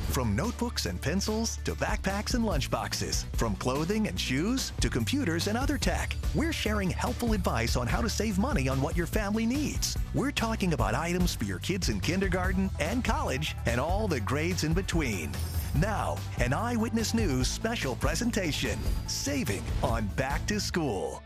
From notebooks and pencils to backpacks and lunchboxes, from clothing and shoes to computers and other tech, we're sharing helpful advice on how to save money on what your family needs. We're talking about items for your kids in kindergarten and college and all the grades in between. Now, an Eyewitness News special presentation, Saving on Back to School.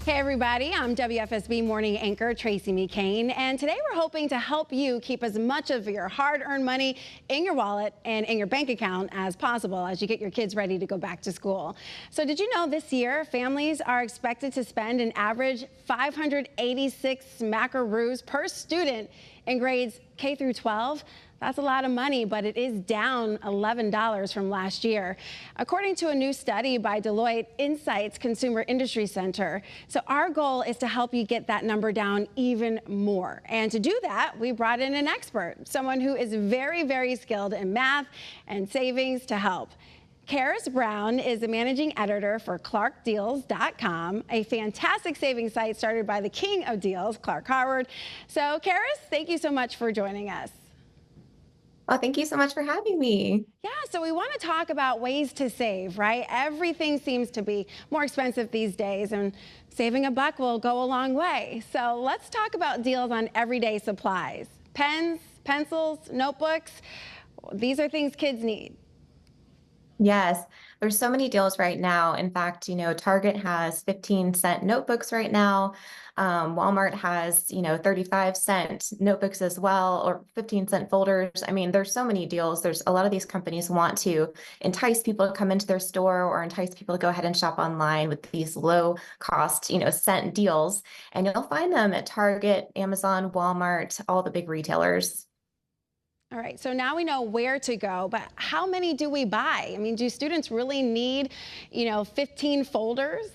Hey everybody, I'm WFSB morning anchor Tracy McCain, and today we're hoping to help you keep as much of your hard-earned money in your wallet and in your bank account as possible as you get your kids ready to go back to school. So did you know this year families are expected to spend an average 586 smackaroos per student in grades K through 12? That's a lot of money, but it is down $11 from last year, according to a new study by Deloitte Insights Consumer Industry Center. So our goal is to help you get that number down even more. And to do that, we brought in an expert, someone who is very, very skilled in math and savings to help. Karis Brown is the managing editor for ClarkDeals.com, a fantastic savings site started by the king of deals, Clark Howard. So Karis, thank you so much for joining us. Oh, thank you so much for having me. Yeah, so we want to talk about ways to save, right? Everything seems to be more expensive these days, and saving a buck will go a long way. So let's talk about deals on everyday supplies. Pens, pencils, notebooks. These are things kids need. Yes, there's so many deals right now. In fact, Target has 15-cent notebooks right now. Walmart has, 35-cent notebooks as well, or 15-cent folders. I mean, there's so many deals. There's a lot of these companies want to entice people to come into their store or entice people to go ahead and shop online with these low cost, cent deals. And you'll find them at Target, Amazon, Walmart, all the big retailers. All right, so now we know where to go, but how many do we buy? I mean, do students really need, 15 folders?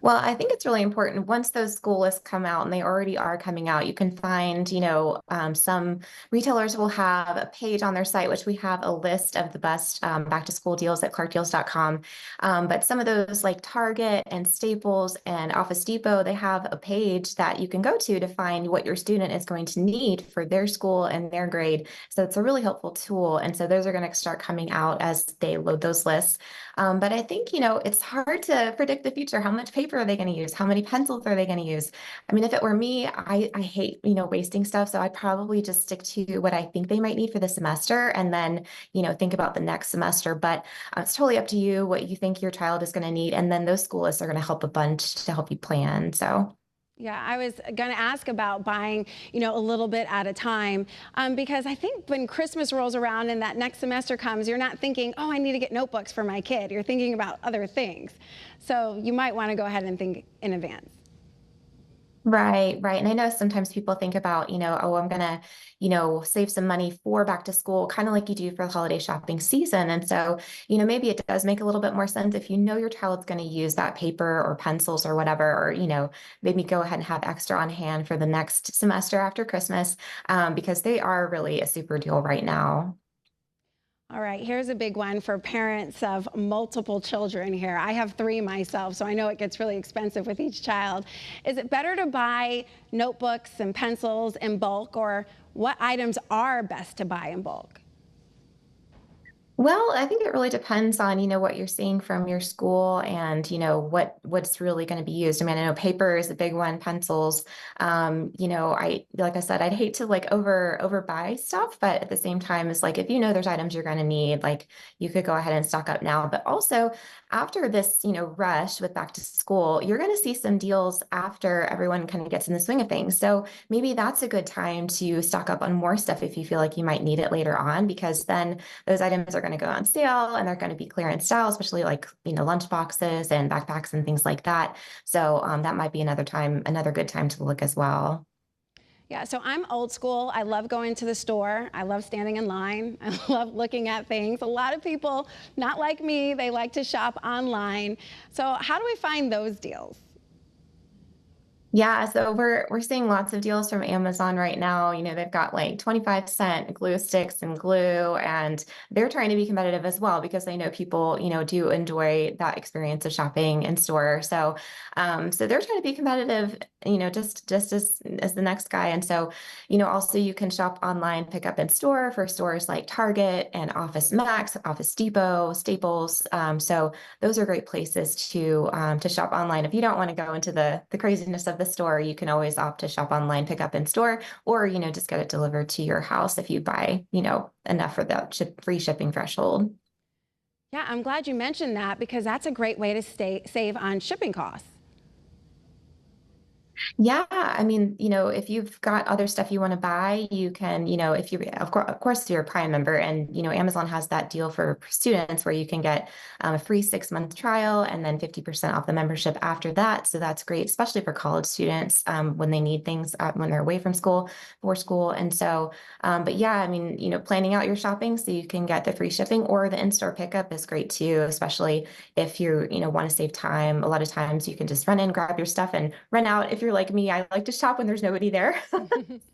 Well, I think it's really important once those school lists come out, and they already are coming out, you can find, some retailers will have a page on their site, which we have a list of the best back to school deals at ClarkDeals.com. But some of those like Target and Staples and Office Depot, they have a page that you can go to find what your student is going to need for their school and their grade. So it's a really helpful tool. And so those are going to start coming out as they load those lists. But I think, it's hard to predict the future. How much paper are they going to use? How many pencils are they going to use? I mean, if it were me, I hate, wasting stuff. So I'd probably just stick to what I think they might need for the semester and then, think about the next semester. But it's totally up to you what you think your child is going to need. And then those school lists are going to help a bunch to help you plan. So. Yeah, I was going to ask about buying, a little bit at a time, because I think when Christmas rolls around and that next semester comes, you're not thinking, oh, I need to get notebooks for my kid. You're thinking about other things. So you might want to go ahead and think in advance. Right, right. And I know sometimes people think about, oh, I'm going to, save some money for back to school, kind of like you do for the holiday shopping season. And so, maybe it does make a little bit more sense if your child's going to use that paper or pencils or whatever, or, maybe go ahead and have extra on hand for the next semester after Christmas, because they are really a super deal right now. All right, here's a big one for parents of multiple children here. I have 3 myself, so I know it gets really expensive with each child. Is it better to buy notebooks and pencils in bulk, or what items are best to buy in bulk? Well, I think it really depends on, what you're seeing from your school and, what's really going to be used. I mean, I know paper is a big one, pencils. Like I said, I'd hate to overbuy stuff, but at the same time, it's like, if there's items you're going to need, like you could go ahead and stock up now. But also after this, rush with back to school, you're going to see some deals after everyone kind of gets in the swing of things. So maybe that's a good time to stock up on more stuff if you feel like you might need it later on, because then those items are going to go on sale and they're going to be clearance style, especially like, lunch boxes and backpacks and things like that. So that might be another good time to look as well. Yeah, so I'm old school. I love going to the store. I love standing in line. I love looking at things. A lot of people, not like me, they like to shop online. So how do we find those deals? Yeah, so we're seeing lots of deals from Amazon right now. They've got like 25-cent glue sticks and glue, and they're trying to be competitive as well because they know people, do enjoy that experience of shopping in store. So they're trying to be competitive, just as the next guy. And so, also you can shop online, pick up in store for stores like Target and Office Max, Office Depot, Staples. So those are great places to shop online. If you don't want to go into the craziness of the store, you can always opt to shop online, pick up in store, or just get it delivered to your house if you buy enough for the free shipping threshold. Yeah, I'm glad you mentioned that because that's a great way to save on shipping costs. Yeah, I mean, if you've got other stuff you want to buy, you can, if you, of course, you're a Prime member, and Amazon has that deal for students where you can get a free 6-month trial and then 50% off the membership after that. So that's great, especially for college students when they need things when they're away from school, for school. And so, but yeah, I mean, planning out your shopping so you can get the free shipping or the in-store pickup is great too, especially if you want to save time. A lot of times you can just run in, grab your stuff, and run out. If you're like me, I like to shop when there's nobody there.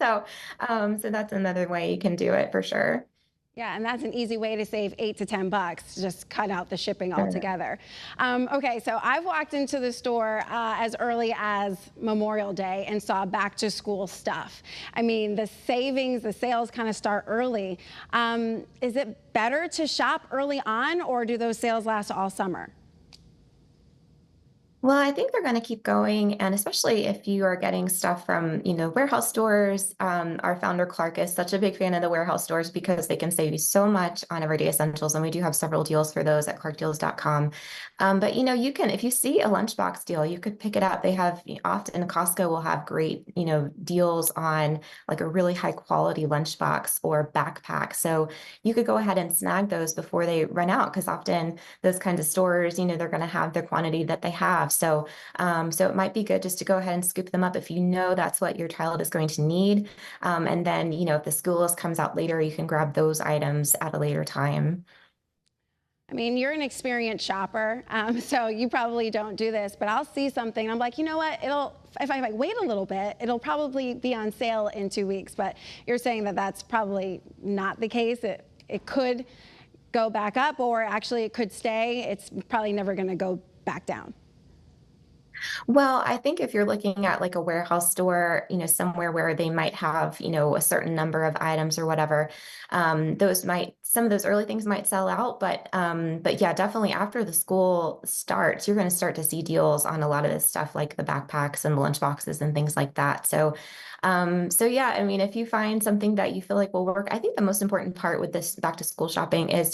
So, so that's another way you can do it for sure. Yeah, and that's an easy way to save $8 to $10. Just cut out the shipping Sure. altogether. Okay, so I've walked into the store as early as Memorial Day and saw back to school stuff. I mean, the savings, the sales kind of start early. Is it better to shop early on, or do those sales last all summer? Well, I think they're going to keep going, and especially if you are getting stuff from, warehouse stores. Our founder Clark is such a big fan of the warehouse stores because they can save you so much on everyday essentials, and we do have several deals for those at clarkdeals.com. But you can, if you see a lunchbox deal, you could pick it up. They have often Costco will have great, deals on like a really high quality lunchbox or backpack. So you could go ahead and snag those before they run out, because often those kinds of stores, they're going to have the quantity that they have. So it might be good just to go ahead and scoop them up if you know that's what your child is going to need. And then, if the school list comes out later, you can grab those items at a later time. I mean, you're an experienced shopper, so you probably don't do this, but I'll see something. I'm like, you know what? If I wait a little bit, it'll probably be on sale in 2 weeks. But you're saying that that's probably not the case. It could go back up, or actually it could stay. It's probably never going to go back down. Well, I think if you're looking at like a warehouse store, somewhere where they might have, a certain number of items or whatever, some of those early things might sell out, but yeah, definitely after the school starts, you're going to start to see deals on a lot of this stuff like the backpacks and the lunch boxes and things like that. So yeah, I mean, if you find something that you feel like will work, I think the most important part with this back to school shopping is,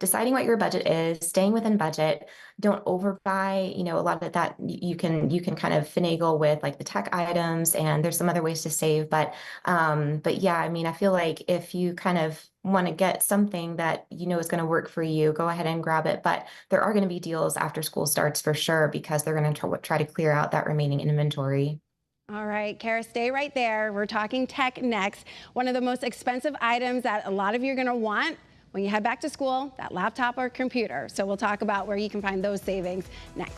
deciding what your budget is, staying within budget. Don't overbuy. A lot of that you can kind of finagle with like the tech items, and there's some other ways to save. But yeah, I mean, I feel like if you kind of want to get something that is going to work for you, go ahead and grab it. But there are going to be deals after school starts for sure, because they're going to try to clear out that remaining inventory. All right, Kara, stay right there. We're talking tech next. One of the most expensive items that a lot of you are going to want when you head back to school, that laptop or computer. So we'll talk about where you can find those savings next.